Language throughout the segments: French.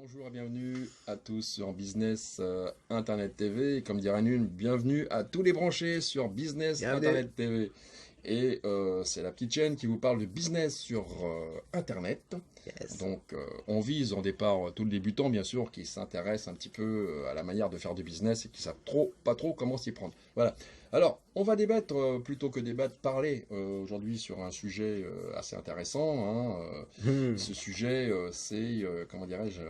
Bonjour et bienvenue à tous sur Business Internet TV. Et comme dirait Nune, bienvenue à tous les branchés sur Business Bienvenue. Internet TV. Et c'est la petite chaîne qui vous parle de business sur Internet. Yes. Donc on vise en départ tous les débutants bien sûr qui s'intéressent un petit peu à la manière de faire du business et qui savent pas trop comment s'y prendre. Voilà. Alors on va débattre plutôt que débattre, parler aujourd'hui sur un sujet assez intéressant. Ce sujet c'est comment dirais-je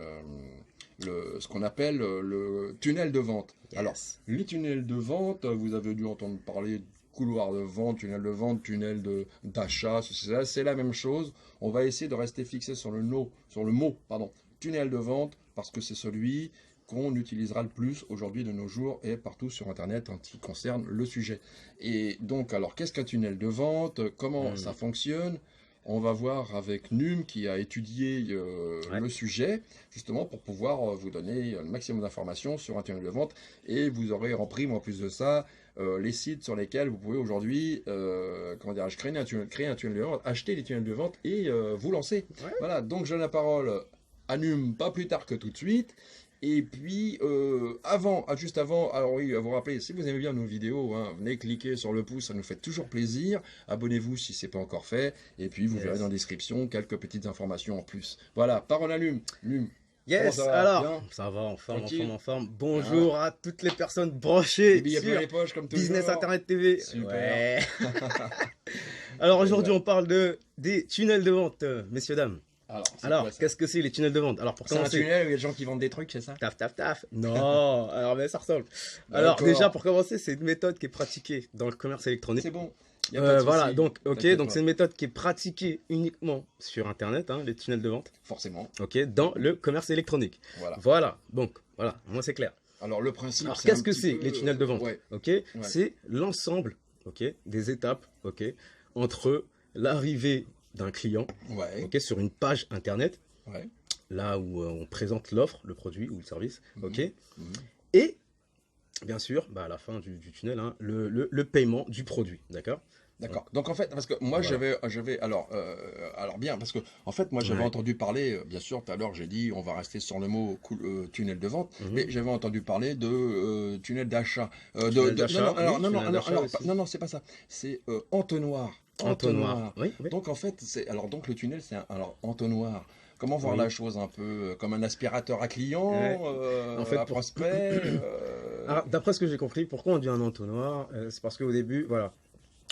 ce qu'on appelle le tunnel de vente. Yes. Alors les tunnels de vente, vous avez dû entendre parler couloir de vente, tunnel d'achat, c'est la même chose. On va essayer de rester fixé sur le mot, tunnel de vente, parce que c'est celui qu'on utilisera le plus aujourd'hui de nos jours et partout sur Internet en ce qui concerne le sujet. Et donc, alors, qu'est-ce qu'un tunnel de vente? Comment ça fonctionne? On va voir avec Num qui a étudié le sujet, justement pour pouvoir vous donner le maximum d'informations sur un tunnel de vente. Et vous aurez en prime, en plus de ça, les sites sur lesquels vous pouvez aujourd'hui créer un tunnel de vente, acheter des tunnels de vente et vous lancer. Ouais. Voilà, donc je donne la parole à Num pas plus tard que tout de suite. Et puis, juste avant, alors oui, à vous rappeler, si vous aimez bien nos vidéos, venez cliquer sur le pouce, ça nous fait toujours plaisir. Abonnez-vous si ce n'est pas encore fait. Et puis, vous verrez dans la description quelques petites informations en plus. Voilà, parole à Num. Yes, ça va? alors, Bien, ça va, en tranquille. forme. Bonjour à toutes les personnes branchées Des billets plein sur les poches comme toujours. Business Internet TV. Super. Ouais. Alors aujourd'hui, on parle des tunnels de vente, messieurs, dames. Alors, qu'est-ce que c'est les tunnels de vente? Alors, pour C'est un commencer, tunnel où il y a des gens qui vendent des trucs, c'est ça? taf. Non, alors, mais ça ressemble. Alors, déjà, pour commencer, c'est une méthode qui est pratiquée dans le commerce électronique. C'est bon. Y a pas de Voilà, souci. donc, T'inquiète donc pas. c'est une méthode qui est pratiquée uniquement sur Internet, les tunnels de vente. Forcément. Ok, dans le commerce électronique. Voilà, donc, voilà, moi c'est clair. Alors, le principe, Alors, c'est qu'est-ce un que petit c'est peu, les tunnels de vente? ouais. Ok, c'est l'ensemble, ok, des étapes, ok, entre l'arrivée d'un client, Ouais. ok, sur une page internet, Ouais. là où on présente l'offre, le produit ou le service, ok, Mhm. et bien sûr, à la fin du tunnel, le paiement du produit, d'accord? D'accord. Donc en fait, parce que moi Voilà. j'avais alors bien parce que en fait moi j'avais Ouais. entendu parler bien sûr tout à l'heure j'ai dit on va rester sur le mot tunnel de vente mais j'avais entendu parler de tunnel d'achat Tunnel d'achat, non c'est pas ça c'est entonnoir. Entonnoir. Oui. Donc en fait c'est donc le tunnel c'est alors entonnoir. Comment voir Oui. la chose un peu comme un aspirateur à client, Ouais. En fait, à prospect Alors, d'après ce que j'ai compris, pourquoi on dit un entonnoir, c'est parce qu'au début, voilà,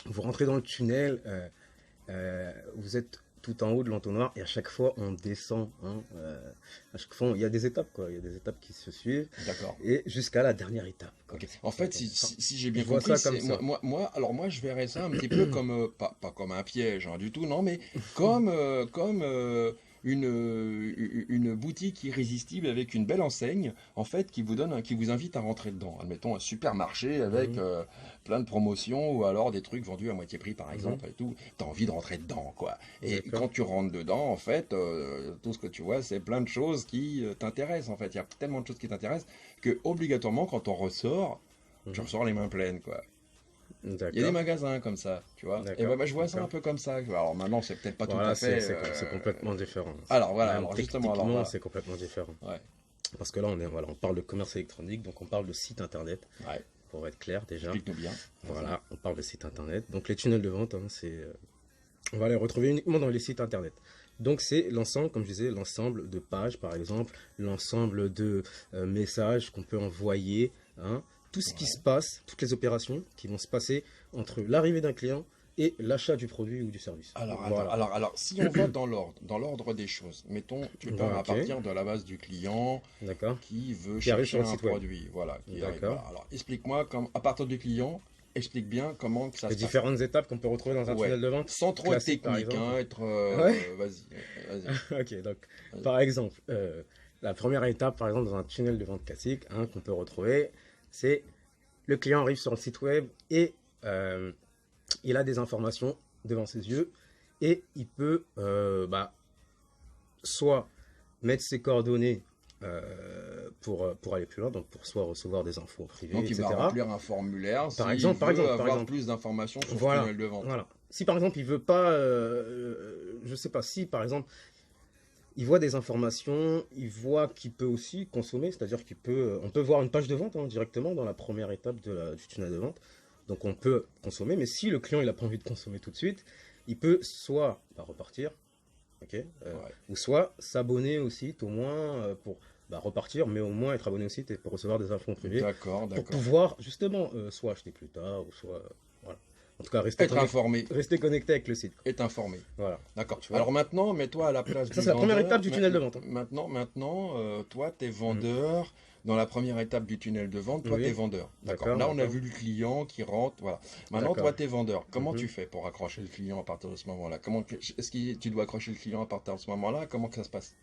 vous rentrez dans le tunnel, vous êtes tout en haut de l'entonnoir et à chaque fois on descend. À chaque fois, il y a des étapes, quoi. Il y a des étapes qui se suivent. D'accord. Et jusqu'à la dernière étape. Okay. En fait, si j'ai bien je vois compris, ça comme ça. moi, je verrais ça un petit peu comme, pas comme un piège du tout, non, mais comme, une boutique irrésistible avec une belle enseigne, en fait, qui vous invite à rentrer dedans. Admettons un supermarché avec plein de promotions ou alors des trucs vendus à moitié prix, par exemple, et tout. T'as envie de rentrer dedans, quoi. Et quand tu rentres dedans, en fait, tout ce que tu vois, c'est plein de choses qui t'intéressent, en fait. Il y a tellement de choses qui t'intéressent que, obligatoirement, quand on ressort, tu ressors les mains pleines, quoi. Il y a des magasins comme ça, tu vois. Et je vois ça un peu comme ça. Alors maintenant, c'est peut-être pas tout à fait. C'est complètement différent. Alors voilà, Même justement, c'est complètement différent. Ouais. Parce que là, on parle de commerce électronique, donc on parle de site internet. Ouais. Pour être clair déjà. Explique-nous bien. Voilà, on parle de site internet. Donc les tunnels de vente, on va les retrouver uniquement dans les sites internet. Donc c'est l'ensemble, comme je disais, l'ensemble de pages par exemple, l'ensemble de messages qu'on peut envoyer, tout ce qui se passe, toutes les opérations qui vont se passer entre l'arrivée d'un client et l'achat du produit ou du service. Alors, si on va dans l'ordre des choses, mettons, tu pars à partir de la base du client qui veut chercher un produit, voilà. Alors, explique-moi, à partir du client, explique bien comment que ça se passe. Les différentes étapes qu'on peut retrouver dans un tunnel de vente. Sans trop être technique, vas-y. Ok, donc, par exemple, la première étape, par exemple, dans un tunnel de vente classique, qu'on peut retrouver, c'est le client arrive sur le site web et il a des informations devant ses yeux et il peut soit mettre ses coordonnées pour aller plus loin, donc pour soit recevoir des infos privées, donc il va remplir un formulaire par exemple, avoir plus d'informations sur ce tunnel de vente. Voilà. Si par exemple il veut pas, je sais pas, si par exemple il voit des informations, il voit qu'il peut aussi consommer, c'est-à-dire on peut voir une page de vente hein, directement dans la première étape du tunnel de vente. Donc on peut consommer, mais si le client il n'a pas envie de consommer tout de suite, il peut soit repartir, ok, ou soit s'abonner au site au moins pour repartir, mais au moins être abonné au site et pour recevoir des infos privées, D'accord, pour d'accord. pouvoir justement soit acheter plus tard, ou soit voilà. En tout cas, Être informé. rester connecté avec le site, quoi. Être informé. Voilà. D'accord. Tu vois. Alors maintenant, mets-toi à la place Ça, du c'est la première vendeur. étape du tunnel de vente, hein. Maintenant, toi, tu es Mhm. vendeur. Dans la première étape du tunnel de vente, toi, tu es Oui. vendeur. D'accord. D'accord, Là, on a d'accord. vu le client qui rentre. Voilà. Maintenant, D'accord. toi, tu es vendeur. Comment tu Mhm. fais pour accrocher le client à partir de ce moment-là? Est-ce que tu dois accrocher le client à partir de ce moment-là? Comment que ça se passe?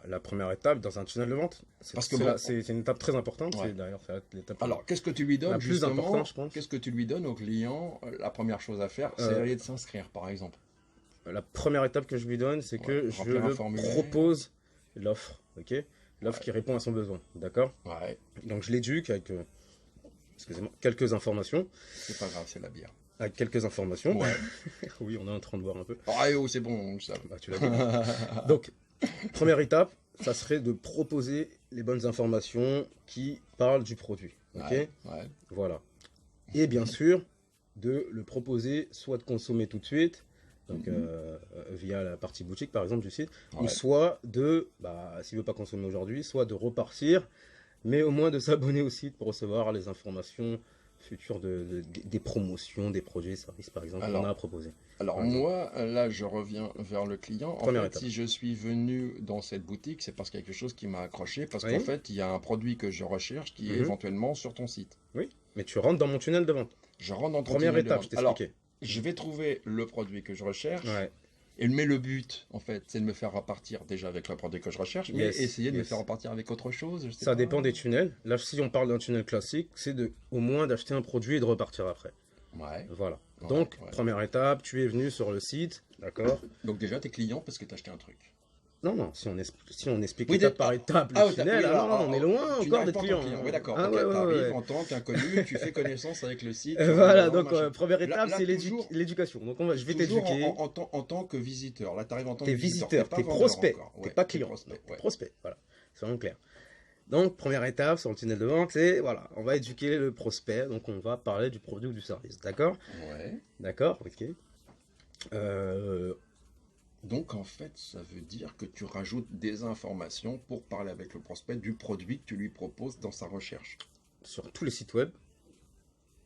La première étape dans un tunnel de vente, Parce que bon, c'est une étape très importante. ouais. C'est d'ailleurs l'étape Alors, qu'est-ce que tu lui la donnes plus importante, justement? je pense. Qu'est-ce que tu lui donnes au client? La première chose à faire, c'est Euh, d'aller de s'inscrire, par exemple. la première étape que je lui donne, c'est Ouais. que je Remplir un le formulaire. propose l'offre, ok? L'offre Ouais. qui répond à son besoin, d'accord? Ouais. Donc je l'éduque avec, excusez-moi, quelques informations. C'est pas grave, c'est la bière. Avec quelques informations. Ouais. Oui, on est en train de boire un peu. Ah, oh, c'est bon, ça. Bah, tu l'as dit. Donc, première étape, ça serait de proposer les bonnes informations qui parlent du produit, ok? Ouais, ouais. Voilà. Et bien sûr, de le proposer soit de consommer tout de suite, donc via la partie boutique par exemple du site, ou Ouais. soit de, s'il veut pas consommer aujourd'hui, soit de repartir, mais au moins de s'abonner au site pour recevoir les informations futures des promotions, des produits et services par exemple qu'on a à proposer. Alors Par exemple. moi, là, je reviens vers le client. En Première fait, étape. si je suis venu dans cette boutique, c'est parce qu'il y a quelque chose qui m'a accroché, parce Oui. qu'en fait, il y a un produit que je recherche qui est Mhm. éventuellement sur ton site. Oui, mais tu rentres dans mon tunnel de vente. Je rentre dans ton Première tunnel de étape, vente. je Alors, t'expliquais. je vais trouver le produit que je recherche. Ouais. Mais le but, en fait, c'est de me faire repartir déjà avec le produit que je recherche, mais Yes, essayer de me yes. faire repartir avec autre chose, je sais Ça pas. dépend des tunnels. Là, si on parle d'un tunnel classique, c'est au moins d'acheter un produit et de repartir après. Ouais. Voilà. Ouais, Donc, ouais. première étape, tu es venu sur le site, d'accord? Donc déjà, t'es client parce que t'as acheté un truc. Non, non, si on explique Oui, étape par étape le tunnel, non, on est loin tu encore n'arrives d'être pas en tant client. que client. Oui, d'accord. Ah Ok, ouais, ouais, t'arrives ouais. en tant qu'inconnu, tu fais connaissance avec le site. Tu Voilà, rentres dedans, donc machin. première Là- étape, là, c'est toujours- l'éducation. Donc je vais Toujours t'éduquer. en tant que visiteur. Là, t'arrives en tant que T'es visiteur. visiteur, pas t'es vendeur prospect, encore. t'es Ouais, pas t'es client. prospect, Non, t'es ouais. prospect, voilà. C'est vraiment clair. Donc, première étape sur le tunnel de vente, c'est, voilà, on va éduquer le prospect, donc on va parler du produit ou du service, d'accord? Ouais. D'accord, ok. Euh, Donc, en fait, ça veut dire que tu rajoutes des informations pour parler avec le prospect du produit que tu lui proposes dans sa recherche. sur tous les sites web,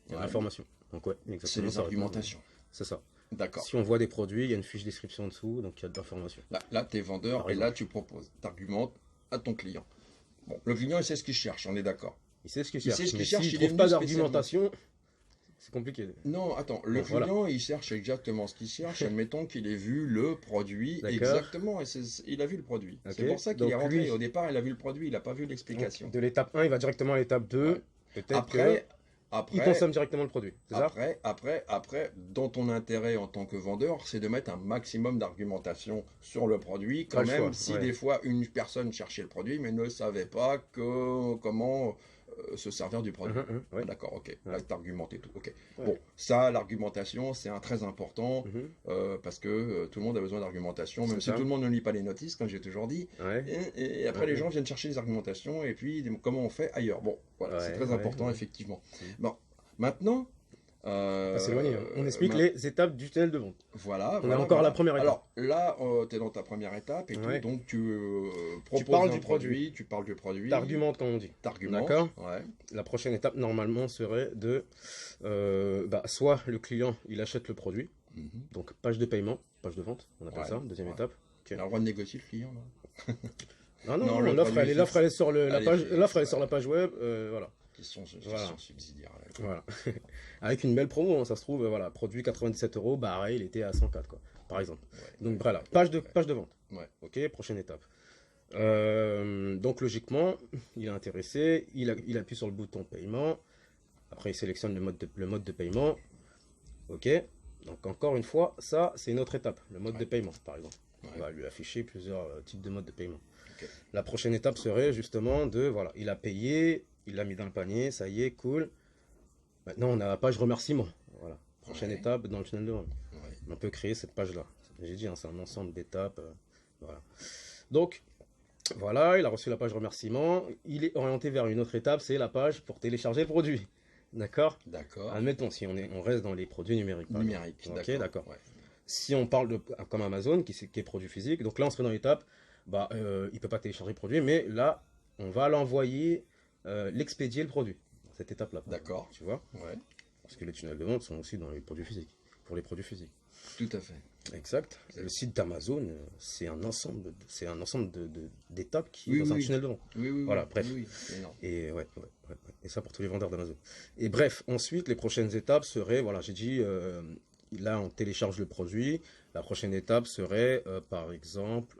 il y a Ouais. l'information. Donc ouais, C'est exactement. les ça répond. argumentations. C'est ça. D'accord. Si on voit des produits, il y a une fiche description en dessous, donc il y a de l'information. Là tu es vendeur Par et là, exemple. tu proposes. Tu argumentes à ton client. Bon, le client, il sait ce qu'il cherche, on est d'accord. Il sait ce qu'il Il sait cherche, ce qu'il mais cherche, s'il il est trouve pas venu d'argumentation, c'est compliqué. Non, attends, le Bon, voilà. client, il cherche exactement ce qu'il cherche. Admettons qu'il ait vu le produit D'accord. exactement. Il a vu le produit. Ok. C'est pour ça qu'il Donc, est rentré. lui- Au départ, il a vu le produit, il n'a pas vu l'explication. De l'étape 1, il va directement à l'étape 2. Ouais. Peut-être Après, qu'il consomme directement le produit. C'est ça? après, dans ton intérêt en tant que vendeur, c'est de mettre un maximum d'argumentation sur le produit, Pas quand le même, choix, si ouais. des fois une personne cherchait le produit, mais ne savait pas comment se servir du produit. Ouais. D'accord, ok. Là, tu argumentes et tout. Ok. Ouais. Bon, ça, l'argumentation, c'est un très important Mhm. parce que tout le monde a besoin d'argumentation, même C'est si ça. tout le monde ne lit pas les notices, comme j'ai toujours dit. Ouais. Et après, les gens viennent chercher les argumentations et puis comment on fait ailleurs. Bon, voilà, c'est Ouais, très ouais, important, ouais. effectivement. Mhm. Bon, maintenant. On va s'éloigner, hein. On explique les étapes du tunnel de vente. Voilà. On est encore à la première étape. Alors là, tu es dans ta première étape et Ouais. tout, donc tu proposes parles un du produit. tu parles du produit, T'argumentes, comme on dit. t'argumentes. D'accord. Ouais. La prochaine étape, normalement, serait de... soit le client, il achète le produit, Mhm. donc page de paiement, page de vente, on appelle Ouais, ça, deuxième ouais. étape. Tu as le droit de négocier le client, là. Ah non, Non, non, le l'offre, produit elle est sur la Elle est page, fixe, l'offre, elle est ouais. sur la page web, voilà. Question Voilà. subsidiaire. Là. Voilà. Avec une belle promo, hein, ça se trouve, voilà, produit 97 €, pareil, il était à 104, quoi, par exemple. Ouais. Donc voilà, page de vente. Ouais. Ok, prochaine étape. Donc logiquement, il est intéressé, il appuie sur le bouton paiement. Après, il sélectionne le mode de paiement. Ok. Donc encore une fois, ça, c'est une autre étape, le mode de paiement, par exemple. Ouais. On va lui afficher plusieurs types de modes de paiement. Ok. La prochaine étape serait justement voilà, il a payé, il l'a mis dans le panier, ça y est, cool. Maintenant, on a la page remerciement. Voilà. Prochaine Ouais. étape dans le tunnel de vente. Ouais. On peut créer cette page-là. J'ai dit, hein, c'est un ensemble d'étapes. Voilà. Donc, voilà, il a reçu la page remerciement. Il est orienté vers une autre étape, c'est la page pour télécharger le produit. D'accord? D'accord. Admettons, si on reste dans les produits numériques. par Numérique, exemple. Ok, d'accord. d'accord. Ouais. Si on parle de comme Amazon, qui est produit physique, donc là on serait dans l'étape, il ne peut pas télécharger le produit, mais là on va l'envoyer, l'expédier le produit. Dans cette étape-là. D'accord. Tu vois? Ouais, Parce que les tunnels de vente sont aussi dans les produits physiques, pour les produits physiques. tout à fait. Exact. Le site d'Amazon, c'est un ensemble, d'étapes qui est Oui, dans un oui. tunnel de vente. Oui, oui, Voilà, oui. bref. Oui, oui. Énorme. Et ouais. Et ça pour tous les vendeurs d'Amazon. Et bref, ensuite, les prochaines étapes seraient, voilà, j'ai dit, là, on télécharge le produit. La prochaine étape serait, par exemple,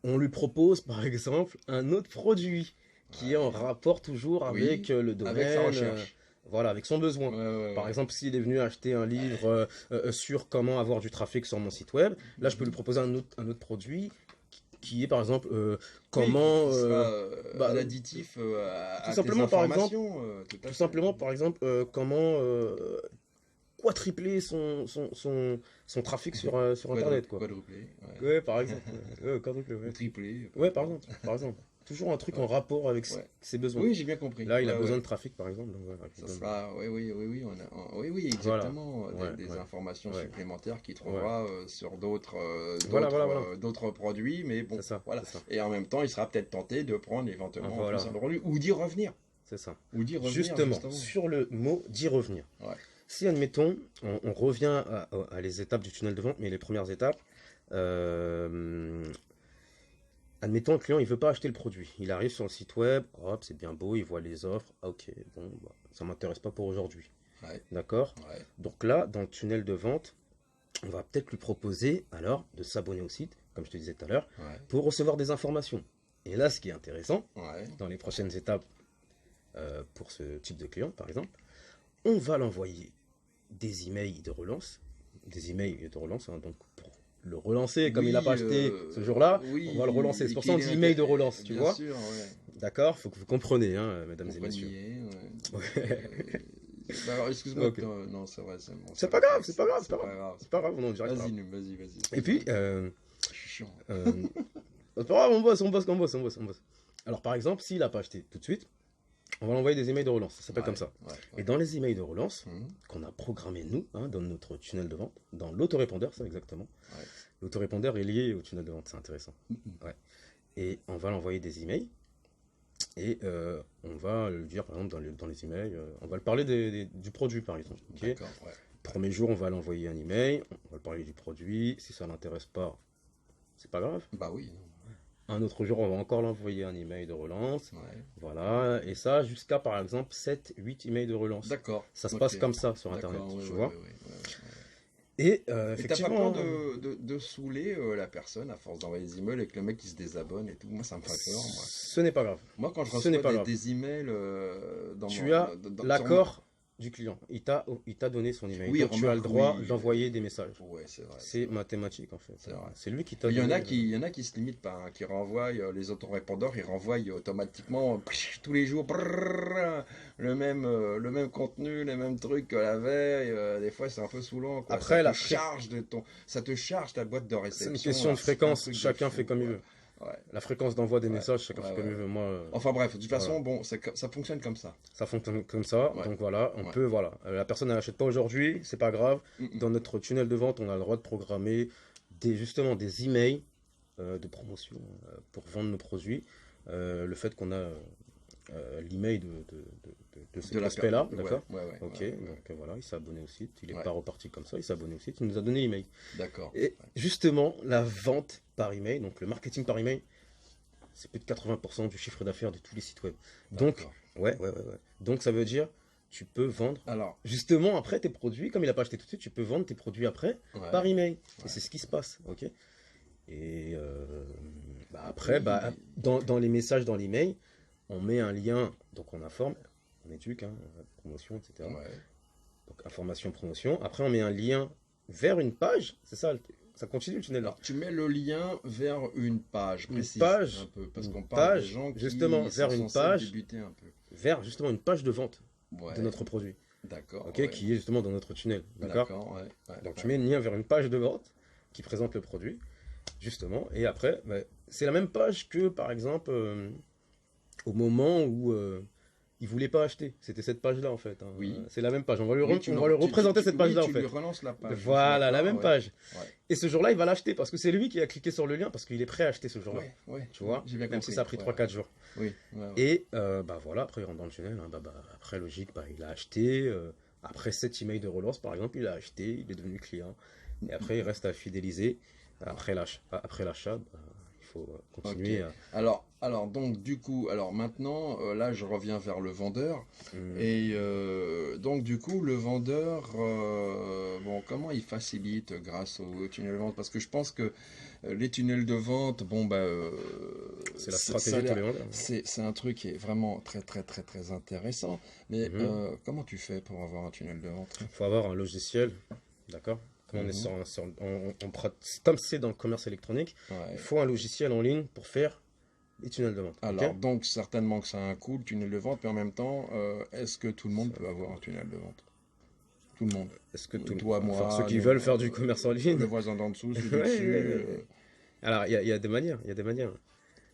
on lui propose, par exemple, un autre produit qui est en rapport toujours Oui, avec le domaine, avec sa recherche. voilà, avec son besoin. Ouais, Par ouais. exemple, s'il est venu acheter un livre sur comment avoir du trafic sur mon site web, là, je peux lui proposer un autre produit qui est, par exemple, comment... Oui, qui sera bah, un additif tout à tes simplement, par exemple, informations. Tout à tout fait. simplement, par exemple, comment quadrupler son trafic sur Internet, quoi. Quadruplé. Ouais. Ouais, par exemple. Ouais, quadruplé, Ou ouais. triplé. Ouais, par exemple. Toujours un truc en rapport avec Ouais. ses besoins. Oui, j'ai bien compris. Là, il a Ouais, besoin ouais. de trafic, par exemple. Donc, voilà, je Ça donne- sera, oui, oui, Voilà. exactement, Ouais, des ouais. informations Ouais. supplémentaires qu'il trouvera sur Voilà. d'autres produits, mais bon, C'est ça, voilà. c'est ça. Et en même temps, il sera peut-être tenté de prendre éventuellement en Voilà. plus un revenu, ou d'y revenir, C'est ça. justement. Sur le mot d'y revenir. Ouais. Si, admettons, on revient à les étapes du tunnel de vente, mais les premières étapes, admettons, le client, il veut pas acheter le produit. Il arrive sur le site web, hop, c'est bien beau, il voit les offres. Ah, ok, bon, ça m'intéresse pas pour aujourd'hui. Ouais. D'accord? Ouais. Donc là, dans le tunnel de vente, on va peut-être lui proposer alors de s'abonner au site, comme je te disais tout à l'heure, Ouais. pour recevoir des informations. Et là, ce qui est intéressant, Ouais. dans les prochaines étapes pour ce type de client, par exemple, on va l'envoyer des emails de relance. Des emails de relance, hein, donc pour le relancer, comme il n'a pas acheté ce jour-là, oui, on va le relancer. et C'est pour ça qu'on qu'il dit est email de relance, tu bien vois. sûr, ouais. D'accord? Faut que vous compreniez, hein, mesdames et messieurs. Ouais. Bah alors, excuse-moi, Ok. non, c'est vrai, c'est bon. C'est pas grave, C'est pas grave. C'est pas grave, on en direct. Vas-y. Et puis, Je suis chiant. c'est pas grave, on bosse. Alors, par exemple, s'il n'a pas acheté tout de suite, on va l'envoyer des emails de relance. Ça s'appelle comme ça. Ouais. Et dans les emails de relance, Mhm. qu'on a programmé nous, hein, dans notre tunnel de vente, dans l'autorépondeur, ça exactement. Ouais. L'autorépondeur est lié au tunnel de vente, c'est intéressant. Mhm. Ouais. Et on va l'envoyer des emails. Et on va le dire, par exemple, dans les emails, on va le parler du produit, par exemple. Ok. D'accord, ouais. Premier jour, on va l'envoyer un email, on va le parler du produit. Si ça l'intéresse pas, c'est pas grave. Bah oui. Un autre jour, on va encore l'envoyer un email de relance. Ouais. Voilà. Et ça, jusqu'à, par exemple, 7-8 emails de relance. D'accord. Ça se Ok. passe comme ça sur Internet, D'accord, tu ouais, vois. ouais. Et Et t'as pas effectivement, peur de saouler la personne à force d'envoyer des emails et que le mec il se désabonne et tout? Moi, ça me fait peur, moi. ce n'est pas grave. Moi, quand je Ce n'est pas reçois grave. des emails dans Tu mon- as sur l'accord du client. Il t'a donné son email. Oui, Donc, tu as le remarque, droit oui. d'envoyer des messages. Ouais, c'est vrai. C'est mathématique, en fait. C'est vrai. C'est lui qui t'a Il y en donné. a qui se limitent pas, hein, qui renvoient les autorépondeurs, ils renvoient automatiquement tous les jours le même contenu, les mêmes trucs que la veille. Des fois, c'est un peu saoulant, quoi. Après, Ça te charge ta boîte de réception. C'est une question de là, fréquence. c'est un truc de Chacun fou, fait comme il quoi. veut. Ouais. La fréquence d'envoi des Ouais. messages, chacun Ouais, fait comme ouais. il veut. Moi, Enfin bref, de toute façon, Voilà. bon, ça fonctionne comme ça. ça fonctionne comme ça. Ouais. Donc voilà, on Ouais. peut, voilà. La personne n'achète pas aujourd'hui, c'est pas grave. Mm-mm. Dans notre tunnel de vente, on a le droit de programmer justement des emails de promotion pour vendre nos produits. Le fait qu'on a l'email de ce De la prospect-là, per- d'accord? Ouais, Ok, ouais. donc voilà, il s'est abonné au site. Il n'est Ouais. pas reparti comme ça, il s'est abonné au site. Il nous a donné l'email. D'accord. Et justement, la vente par email, donc le marketing par email, c'est plus de 80% du chiffre d'affaires de tous les sites web. Donc, D'accord. ouais. Donc, ça veut dire, tu peux vendre Alors, justement après tes produits, comme il n'a pas acheté tout de suite, tu peux vendre tes produits après ouais. par email. Ouais. Et c'est ce qui se passe, ok? Et après, Oui. dans les messages, dans l'email, on met un lien, donc on informe, on éduque, hein, promotion, etc. Ouais. Donc information, promotion. Après, on met un lien vers une page, c'est ça, ça continue le tunnel là. Alors, tu mets le lien vers une page Une précise, page, un peu, parce une qu'on parle des page, gens qui justement, vers sont une censés page. débuter un peu. Vers justement une page de vente Ouais. de notre produit, D'accord. ok, ouais. qui est justement dans notre tunnel, d'accord? Ouais. Donc tu mets un lien vers une page de vente qui présente le produit, justement. Et après, bah, c'est la même page que, par exemple, au moment où il voulait pas acheter. C'était cette page-là, en fait, hein. Oui. C'est la même page. On va lui, Oui, on va lui représenter cette page-là, oui, en tu fait. lui relances la page. Voilà, la même Ouais. page. Ouais. Et ce jour-là, il va l'acheter parce que c'est lui qui a cliqué sur le lien parce qu'il est prêt à acheter ce jour-là. Ouais, ouais. Tu vois, J'ai bien même compris. si ça a pris 3-4 jours. Oui, ouais, ouais. Et bah voilà, après il rentre dans le tunnel. Hein, après, logique, bah, il a acheté. Après 7 emails de relance, par exemple, il a acheté, il est devenu client. Et après, il reste à fidéliser. Après l'achat, bah, il faut continuer Ok. Alors, donc, du coup, alors maintenant, là, je reviens vers le vendeur. Mhm. Et donc, du coup, le vendeur, bon, comment il facilite grâce au tunnel de vente? Parce que je pense que les tunnels de vente, bon, bah, C'est la ça stratégie a de tous l'air- les vendeurs. c'est un truc qui est vraiment très, très, très, très intéressant. Mais Mhm. comment tu fais pour avoir un tunnel de vente? Il faut avoir un logiciel, d'accord? Comme on est Mhm. comme c'est dans le commerce électronique, il Ouais. faut un logiciel en ligne pour faire des tunnels de vente. Ok. Alors, donc, certainement que ça a un coût, le tunnel de vente, mais en même temps, est-ce que tout le monde peut avoir un tunnel de vente? Tout le monde. Est-ce que Toi, enfin, ceux moi, qui veulent faire du commerce en ligne? le voisin d'en dessous, celui Ouais, du dessus. ouais, ouais. Alors, il y a des manières, il y a des manières.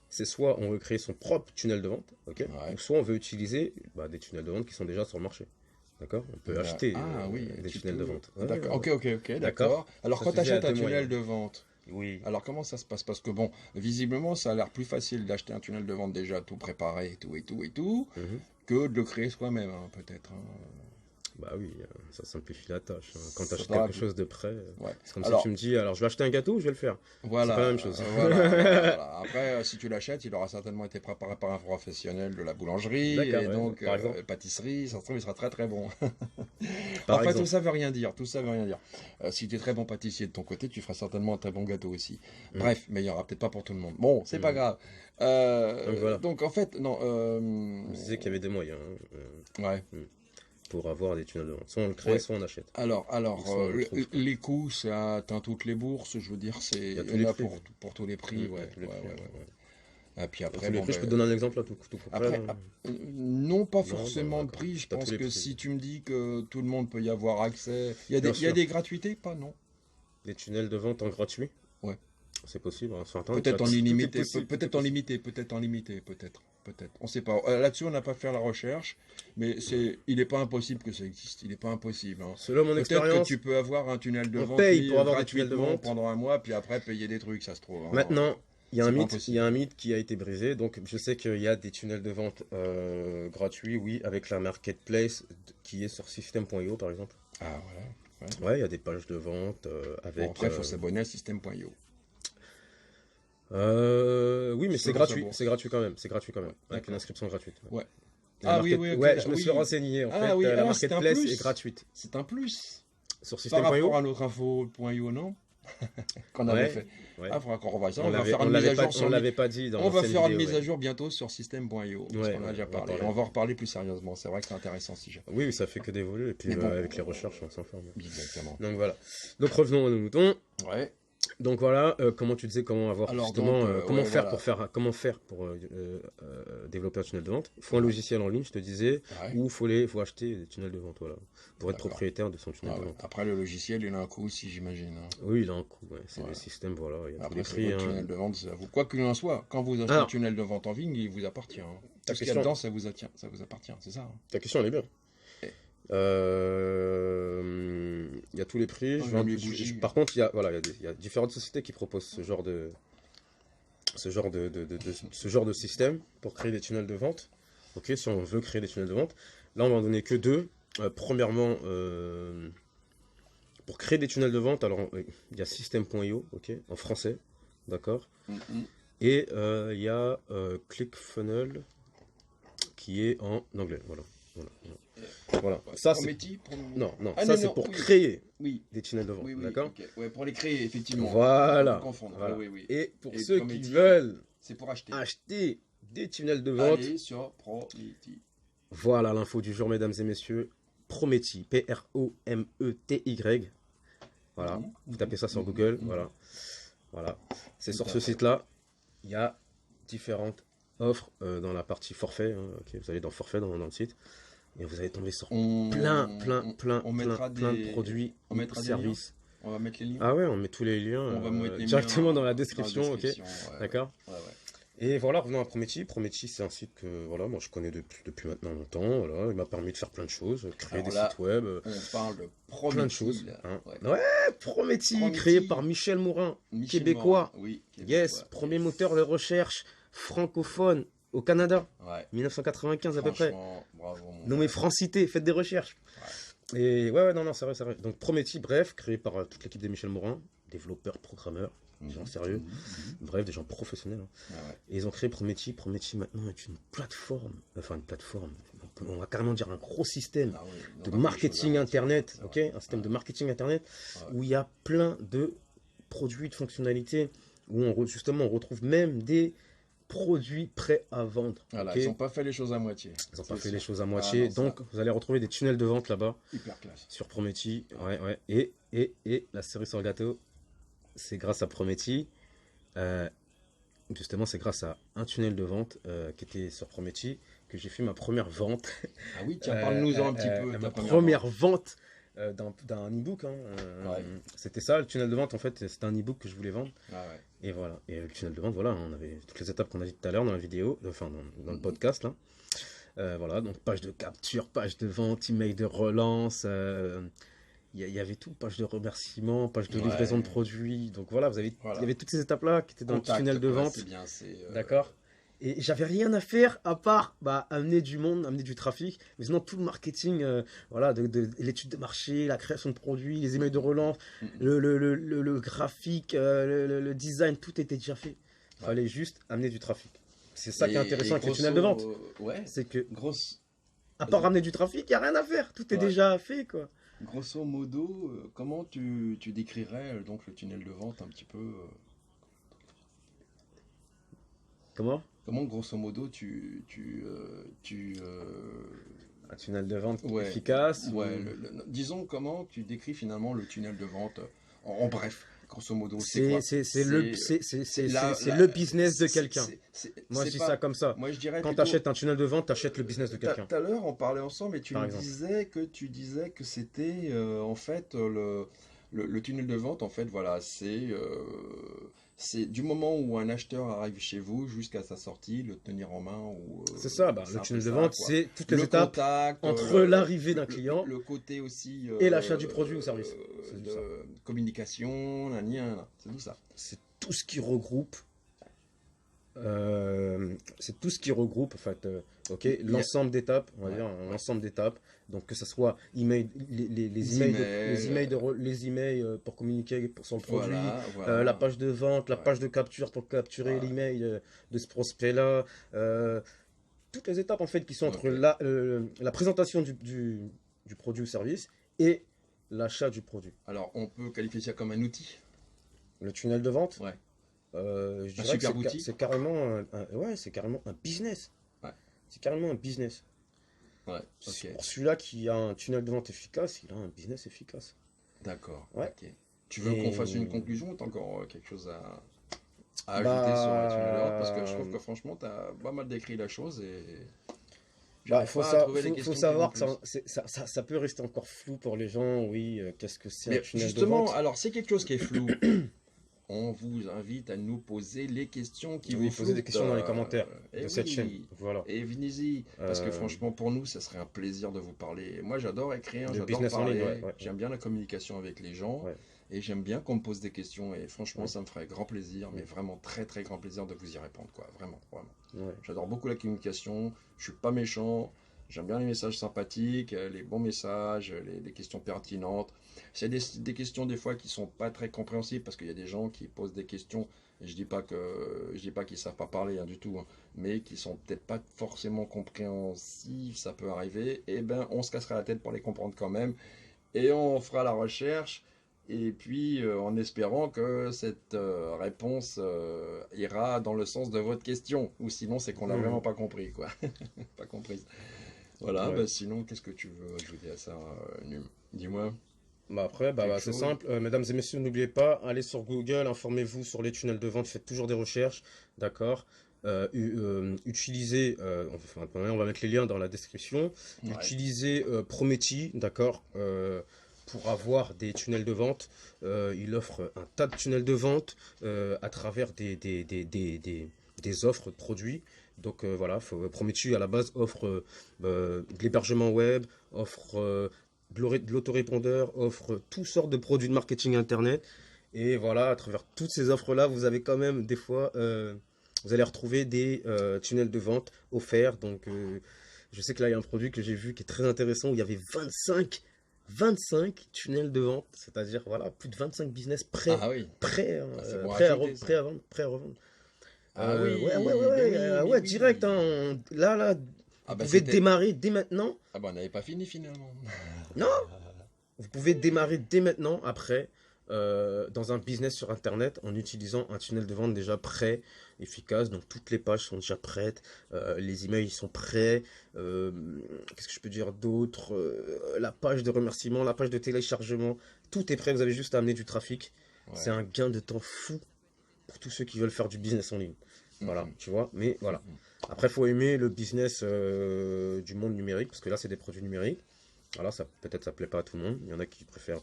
C'est soit on veut créer son propre tunnel de vente, ok? Ouais. Ou soit on veut utiliser bah, des tunnels de vente qui sont déjà sur le marché. D'accord? On peut acheter Ah oui, des tu tunnels de peux. vente. Ouais, D'accord. ouais, Ok, ouais. ok, D'accord? d'accord. Alors, Ça quand se tu fait à achètes un deux tunnel moyens. de vente, Oui. alors comment ça se passe? Parce que bon, visiblement, ça a l'air plus facile d'acheter un tunnel de vente déjà tout préparé et tout et tout et tout, Mhm. que de le créer soi-même, hein, peut-être, hein. Bah oui, ça simplifie la tâche, hein. Quand tu Ça achètes doit- quelque chose de près, Ouais. c'est comme si tu Alors, me dis, alors je vais acheter un gâteau, je vais le faire. C'est pas la voilà, même chose. voilà. Après, si tu l'achètes, il aura certainement été préparé par un professionnel de la boulangerie D'accord, et ouais, donc par exemple. pâtisserie. Ça se trouve, il sera très très bon. Par Enfin, tout exemple. ça veut rien dire. Tout ça veut rien dire. Si tu es très bon pâtissier de ton côté, tu feras certainement un très bon gâteau aussi. Mm. Bref, mais il y aura peut-être pas pour tout le monde. Bon, c'est pas Mm. grave. Donc voilà. Donc en fait, non. Je me disais qu'il y avait des moyens, hein, Ouais. pour avoir des tunnels de vente. Soit on le crée, Ouais. soit on achète. Alors, Ou soit on le trouve. les coûts, ça atteint toutes les bourses. Je veux dire, Il y a tous il y les en a prix. pour tous les prix. Il y a Ouais, tous les ouais, prix, ouais, hein, ouais. ouais. Et puis Dans après, tous les bon, prix, je ben, peux te donner un exemple à tout coup près, après, hein. non, pas Non, forcément bah, de d'accord. prix. Je T'as tous pense les que prix. si tu me dis que tout le monde peut y avoir accès, Bien il y a sûr. des gratuités, pas non. Des tunnels de vente en gratuit, Ouais. c'est possible. Hein, sur Internet, Peut-être en tout est illimité, possible, tout est peut-être en possible. limité, peut-être en limité, peut-être. On sait pas. Là-dessus, on n'a pas fait la recherche, mais il n'est pas impossible que ça existe. Il n'est pas impossible, hein. Selon mon Peut-être que expérience, tu peux avoir un tunnel de on vente paye mis pour avoir des tunnels de gratuitement vente. pendant un mois, puis après payer des trucs, ça se trouve, hein. Maintenant, C'est pas il y impossible. a un mythe qui a été brisé. Donc, je sais qu'il y a des tunnels de vente gratuits, oui, avec la marketplace qui est sur system.io par exemple. Ah voilà. Ouais. Ouais, il y a des pages de vente Bon, avec. après, il faut s'abonner à system.io. Oui, mais Ça, c'est faut gratuit. savoir. C'est gratuit quand même. C'est gratuit quand même. Ouais, Avec une d'accord. inscription gratuite. Ouais. La Ah oui, oui, ok, Ouais, je me suis oui. renseigné. En Ah fait, oui, la alors c'est un marketplace plus. est gratuite. C'est un plus. Sur Par rapport system.io. à notre info.io, non? Qu'on avait Ouais. fait. Ouais. Ah, il faudra qu'on revoie ça. On On va l'avait, faire on une mise l'avait à pas, jour sur on l'avait pas dit dans On va l'ancienne faire une vidéo. mise Ouais. à jour bientôt sur system.io. Parce Ouais, qu'on en a déjà on va parlé. parler. On va en reparler plus sérieusement. C'est vrai que c'est intéressant si j'ai. Oui, ça fait que d'évoluer. Et puis Mais bon. avec les recherches, on s'informe. Exactement. Donc voilà. Donc revenons à nos moutons. Ouais. Donc voilà, comment tu disais comment avoir Alors, justement, donc, comment ouais, faire voilà. comment faire pour développer un tunnel de vente. Il faut un logiciel en ligne, je te disais, Ouais. ou faut acheter des tunnels de vente, voilà, pour être D'accord. propriétaire de son tunnel Ah de ouais. vente. Après, le logiciel, il a un coût aussi, j'imagine, hein. Oui, il a un coût, ouais. C'est Ouais. le système, voilà, il y a tous Après, les c'est prix. votre Hein. tunnel de vente, c'est à vous. Quoi qu'il en soit, quand vous achetez un Alors, tunnel de vente en ligne, il vous appartient, hein. ta Tout ce qu'il y a question, dedans, ça vous appartient, c'est ça, hein. ta question elle est bien. Eh. Il y a tous les prix. Oh, j'ai mis bougie. Par contre, il y a différentes sociétés qui proposent ce genre de système pour créer des tunnels de vente. Ok, si on veut créer des tunnels de vente, là on va en donner que deux. Premièrement, pour créer des tunnels de vente, alors il y a system.io, ok, en français, d'accord. Mhm. Et il y a ClickFunnels qui est en anglais, voilà. Voilà. Ça c'est Prometti, non, Ah, ça non, c'est non, pour oui. créer Oui, des tunnels de vente, oui, d'accord. ok. Ouais, pour les créer, effectivement. Voilà. Faut pas confondre. Voilà. Oui, oui. Et pour Et ceux qui Prometti, veulent c'est pour acheter. acheter des tunnels de vente, Allez sur Prometti. voilà l'info du jour, mesdames et messieurs. Prometti, Promety. Voilà, Mhm, vous tapez ça sur mhm, Google, mhm. voilà. Voilà. C'est Tout sur à ce fait. site-là, il y a différentes offres dans la partie forfait. Hein, ok, vous allez dans forfait dans le site et vous allez tomber sur On plein mettra de produits on ou mettra des services. On va mettre les liens. Ah ouais, on met tous les liens On va mettre les directement liens dans la dans description, ok. ouais. D'accord. Ouais, ouais. Et voilà, revenons à Prometi. Prometi, c'est un site que voilà, moi je connais depuis maintenant longtemps. Voilà, il m'a permis de faire plein de choses, créer Alors des là, sites web, on parle de plein de Prometi, choses. là. Hein. Ouais. Ouais, Prometi, Prometi. créé par Michel Mourin, Michel québécois. Morin, oui, Yes, québécois. premier Yes. moteur de recherche francophone au Canada, Ouais, 1995 à peu près. franchement, bravo, mon Nommé gars. Francité, faites des recherches. Ouais. Et ouais, non, c'est vrai, c'est vrai. Donc Prometi, bref, créé par toute l'équipe de Michel Morin, développeurs, programmeurs, des gens sérieux, bref, des gens professionnels. Hein. Ah ouais. Et ils ont créé Prometi. Prometi maintenant est une plateforme, on va carrément dire un gros système Ah ouais, de on a marketing des choses à internet, dire. ok, Ouais. un système de marketing internet Ouais. où il y a plein de produits, de fonctionnalités, où justement on retrouve même des produits prêts à vendre. Voilà, Ok, ils n'ont pas fait les choses à moitié. ils n'ont pas C'est fait ça. les choses à Ah moitié, non, ça, donc vous allez retrouver des tunnels de vente là-bas hyper classe. sur Prometi. Ouais. Et la cerise sur le gâteau, c'est grâce à Prometi. euh, Justement, c'est grâce à un tunnel de vente qui était sur Prometi que j'ai fait ma première vente. Ah oui, tiens, parle-nous-en un petit peu. Ma ta première vente d'un e-book. Hein. Ouais. C'était ça, le tunnel de vente. En fait, c'était un e-book que je voulais vendre. Ah ouais. Et voilà. Et le tunnel de vente, voilà, on avait toutes les étapes qu'on a dit tout à l'heure dans la vidéo, enfin dans le podcast. Là. Voilà, donc page de capture, page de vente, email de relance. Il y avait tout, page de remerciement, page de livraison de produits. Donc voilà, il y avait toutes ces étapes-là qui étaient dans Contact, le tunnel de quoi, vente. c'est bien, D'accord. Et j'avais rien à faire à part amener du monde, amener du trafic. Mais sinon, tout le marketing, voilà, l'étude de marché, la création de produits, les emails de relance, le graphique, le design, tout était déjà fait. Il fallait juste amener du trafic. C'est ça qui est intéressant avec les tunnels de vente. Ouais. C'est que, Grosse. à part ramener du trafic, il n'y a rien à faire. Tout est déjà fait, quoi. Grosso modo, comment tu décrirais donc le tunnel de vente un petit peu Comment? Comment grosso modo Un tunnel de vente ouais, efficace. Ouais, disons comment tu décris finalement le tunnel de vente en bref, grosso modo, c'est quoi? C'est le business de quelqu'un. Moi, je dis ça comme ça. Moi, je dirais quand tu achètes un tunnel de vente, tu achètes le business de quelqu'un. Tout à l'heure, on parlait ensemble et tu Par me exemple. disais que c'était en fait le tunnel de vente. En fait, voilà, c'est du moment où un acheteur arrive chez vous jusqu'à sa sortie, le tenir en main. C'est ça, le tunnel de vente, c'est toutes les étapes contact, entre l'arrivée d'un client le côté aussi et l'achat du produit ou service. de communication, c'est tout ça. C'est tout ce qui regroupe. C'est tout ce qui regroupe en fait, l'ensemble d'étapes, on va dire, l'ensemble d'étapes. Donc que ce soit email, les emails pour communiquer sur le produit, voilà. la page de vente, la page de capture pour capturer l'email de ce prospect-là, toutes les étapes en fait qui sont entre la présentation du produit ou service et l'achat du produit. Alors on peut qualifier ça comme un outil. Le tunnel de vente. Ouais. Je dirais que c'est carrément un business. Ouais. C'est carrément un business. Ouais, ok. Pour celui-là qui a un tunnel de vente efficace, il a un business efficace. D'accord. Ouais. Ok. Tu veux qu'on fasse une conclusion ou t'as encore quelque chose à ajouter sur le tunnel de vente? Parce que je trouve que franchement, tu as pas mal décrit la chose et. Il faut savoir que ça peut rester encore flou pour les gens. Oui, qu'est-ce que c'est un tunnel de vente? Justement, alors c'est quelque chose qui est flou. On vous invite à nous poser les questions qui vous poser des questions dans les commentaires de cette chaîne. Voilà. Et venez-y, parce que franchement, pour nous, ça serait un plaisir de vous parler. Moi, j'adore écrire, j'adore business parler. en ligne, J'aime bien la communication avec les gens. Ouais. Et j'aime bien qu'on me pose des questions. Et franchement, ça me ferait grand plaisir, mais vraiment très très grand plaisir de vous y répondre, quoi. Vraiment, vraiment. Ouais. J'adore beaucoup la communication. Je suis pas méchant. J'aime bien les messages sympathiques, les bons messages, les questions pertinentes. C'est des questions des fois qui sont pas très compréhensibles parce qu'il y a des gens qui posent des questions. Et je dis pas qu'ils savent pas parler du tout, hein, mais qui sont peut-être pas forcément compréhensifs. Ça peut arriver. Et ben, on se cassera la tête pour les comprendre quand même. Et on fera la recherche. Et puis, en espérant que cette réponse ira dans le sens de votre question. Ou sinon, c'est qu'on l'a vraiment pas compris, quoi. Pas comprise. Voilà, bah, sinon, qu'est-ce que tu veux ajouter à ça, Num? Dis-moi. Après, c'est simple. Mesdames et messieurs, n'oubliez pas, allez sur Google, informez-vous sur les tunnels de vente, faites toujours des recherches, d'accord. Utilisez, on va mettre les liens dans la description, utilisez Prometi, d'accord, pour avoir des tunnels de vente. Il offre un tas de tunnels de vente à travers des offres de produits. Donc voilà, Prometheus à la base offre de l'hébergement web, offre de l'autorépondeur, offre toutes sortes de produits de marketing internet. Et voilà, à travers toutes ces offres-là, vous avez quand même des fois, vous allez retrouver des tunnels de vente offerts. Donc je sais que là, il y a un produit que j'ai vu qui est très intéressant où il y avait 25 tunnels de vente, c'est-à-dire voilà, plus de 25 business Ah oui, c'est bon à ajouter, ça. prêts à revendre. Ah oui, Ouais, oui. direct, hein, là, Ah vous bah pouvez c'était. démarrer dès maintenant. Ah bah on n'avait pas fini finalement. Non, vous pouvez démarrer dès maintenant après dans un business sur Internet en utilisant un tunnel de vente déjà prêt, efficace. Donc toutes les pages sont déjà prêtes, les emails sont prêts. Qu'est-ce que je peux dire d'autre? La page de remerciement, la page de téléchargement, tout est prêt. Vous avez juste à amener du trafic. C'est Ouais. un gain de temps fou pour tous ceux qui veulent faire du business en ligne. Voilà, Mhm. tu vois. Mais voilà. Mhm. Après, il faut aimer le business du monde numérique parce que là, c'est des produits numériques. Alors ça peut-être ça plaît pas à tout le monde. Il y en a qui préfèrent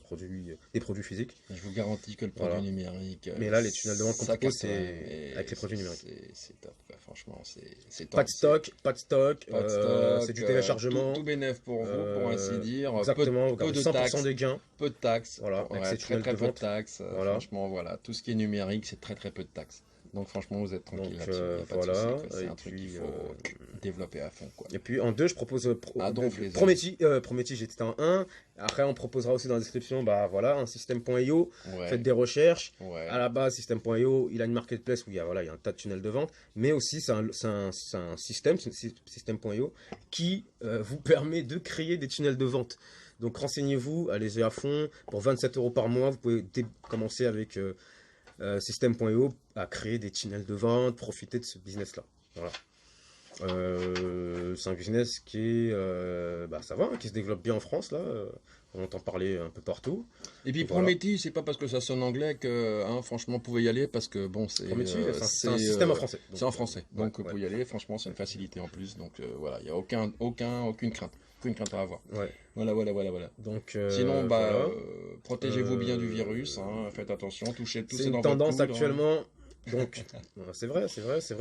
des produits physiques. Je vous garantis que le produit Voilà. numérique, Mais là, les tunnels de vente qu'on ça propose, cartonne. c'est avec les produits numériques. C'est top, quoi. Franchement, c'est top. Pas de stock, pas de stock. Pas de stock, C'est du téléchargement. tout bénéf pour vous, pour ainsi dire. Exactement. Vous Peu gardez de 100% taxes, des gains. peu de taxes. Voilà, avec Ouais, ces très tunnels très de peu de vente. taxes. Voilà. Franchement, voilà, tout ce qui est numérique, c'est très très peu de taxes. Donc franchement, vous êtes tranquille Donc là-dessus. Y a pas de voilà. souci, quoi. C'est Et un truc qu'il puis, faut développer à fond, quoi. et puis en deux, je propose À donf, les amis. Prometheus, j'étais en un. Après, on proposera aussi dans la description, bah voilà, un système.io. Ouais, Faites des recherches. ouais. À la base, système.io, il a une marketplace où il y a, voilà, il y a un tas de tunnels de vente. Mais aussi, c'est un système.io qui vous permet de créer des tunnels de vente. Donc renseignez-vous, allez-y à fond. Pour 27 € par mois, vous pouvez commencer avec système.io à créer des tunnels de vente, profiter de ce business-là. Voilà. C'est un business qui est, bah, ça va, hein, qui se développe bien en France là. On entend parler un peu partout. Et puis Voilà. Prometheus, c'est pas parce que ça sonne anglais que, hein, franchement, vous pouvez y aller parce que bon, Prometheus, c'est un système en français. C'est en français, donc vous ouais. pouvez y aller. Franchement, c'est une facilité en plus, donc voilà, il y a aucune crainte à avoir. Ouais. Voilà. Donc, Sinon, bah, voilà. protégez-vous bien du virus, hein, faites attention, touchez tout, C'est c'est une dans votre tendance coude, hein. actuellement. Donc, c'est vrai,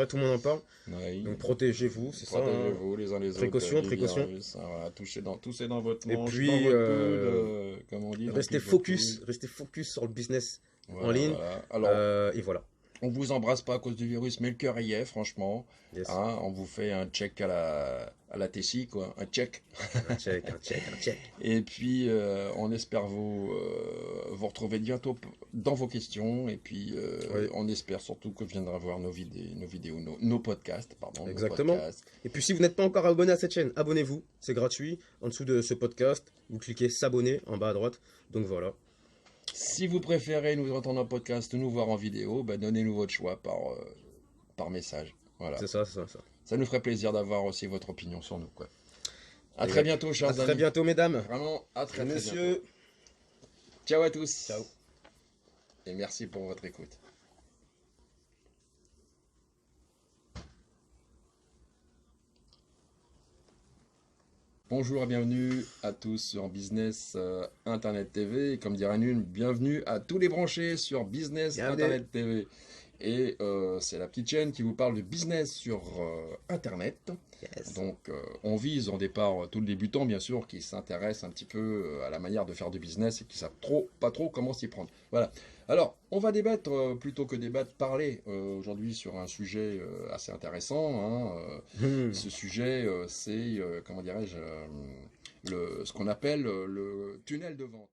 tout le monde en parle. Oui. Donc, protégez-vous, c'est ça. Hein. Protégez-vous les uns les Précaution, autres. précaution. Virus, hein, voilà, touchez dans votre Et manche, puis, dans votre coude, comme on dit. restez dans votre focus sur le business coude. en ligne. Voilà. Alors, Et voilà. on vous embrasse pas à cause du virus, mais le cœur y est, franchement. Yes. Hein, on vous fait un check à la Tessie, quoi. Un check. Un check. Et puis, on espère vous retrouver bientôt dans vos questions. Et puis, Oui. on espère surtout que vous viendrez voir nos vidéos, nos podcasts, pardon. Exactement. Nos podcasts. Et puis si vous n'êtes pas encore abonné à cette chaîne, abonnez-vous, c'est gratuit. En dessous de ce podcast, vous cliquez s'abonner en bas à droite. Donc voilà. Si vous préférez nous entendre en podcast ou nous voir en vidéo, bah, donnez-nous votre choix par message. Voilà. C'est ça. Ça nous ferait plaisir d'avoir aussi votre opinion sur nous, quoi. À Et très bientôt, chers À amis. très bientôt, mesdames. Vraiment, à très bientôt. Messieurs. Ciao à tous. Ciao. Et merci pour votre écoute. Bonjour et bienvenue à tous sur Business Internet TV. Et comme dirait Nune, bienvenue à tous les branchés sur Business Bienvenue. Internet TV. Et c'est la petite chaîne qui vous parle de business sur Internet. Yes. Donc on vise au départ tout le débutant bien sûr qui s'intéresse un petit peu à la manière de faire du business et qui savent pas trop comment s'y prendre. Voilà. Alors on va débattre plutôt que débattre, parler aujourd'hui sur un sujet assez intéressant. Hein, ce sujet c'est comment dirais-je ce qu'on appelle le tunnel de vente.